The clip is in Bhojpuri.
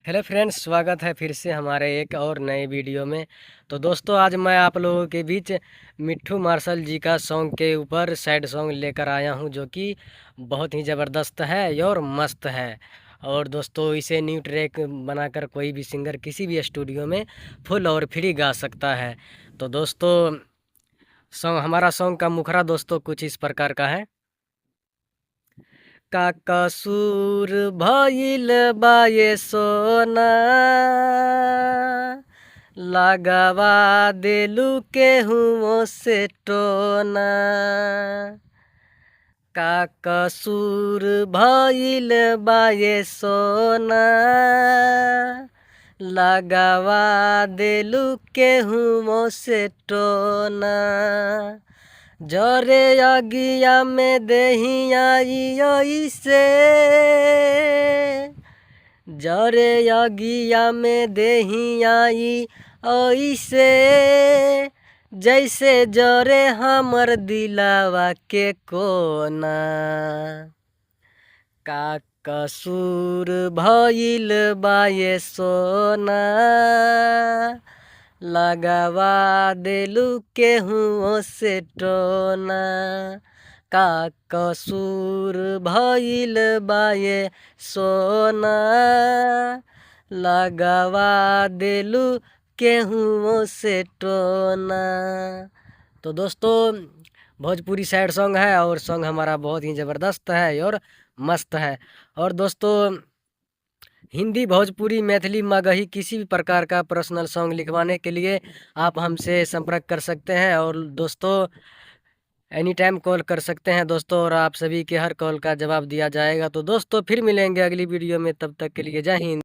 हेलो फ्रेंड्स, स्वागत है फिर से हमारे एक और नए वीडियो में। तो दोस्तों, आज मैं आप लोगों के बीच मिट्ठू मार्शल जी का सॉन्ग के ऊपर सैड सॉन्ग लेकर आया हूं, जो कि बहुत ही ज़बरदस्त है और मस्त है। और दोस्तों, इसे न्यू ट्रैक बनाकर कोई भी सिंगर किसी भी स्टूडियो में फुल और फ्री गा सकता है। तो दोस्तों, हमारा सॉन्ग का मुखरा दोस्तों कुछ इस प्रकार का है। का कसूर भइल बा ये सोना, लगावा देलू केहू से टोना। का कसूर भइल बा ये सोना, लगावा देलू केहू से टोना। जरे अगिया में देहिया से, जरे अगिया में देहिया ऐसे, जैसे जरे हमर दिलावा के कोना। का कसूर भइल बा ये सोना, लगावा देलू केहू से टोना। का कसूर भइल बा ये सोना, लगावा देलू केहू से टोना। तो दोस्तों, भोजपुरी सैड सॉन्ग है और सॉन्ग हमारा बहुत ही ज़बरदस्त है और मस्त है। और दोस्तों, हिंदी, भोजपुरी, मैथिली, मगही किसी भी प्रकार का पर्सनल सॉन्ग लिखवाने के लिए आप हमसे संपर्क कर सकते हैं। और दोस्तों, एनी टाइम कॉल कर सकते हैं दोस्तों, और आप सभी के हर कॉल का जवाब दिया जाएगा। तो दोस्तों, फिर मिलेंगे अगली वीडियो में, तब तक के लिए जय हिंद।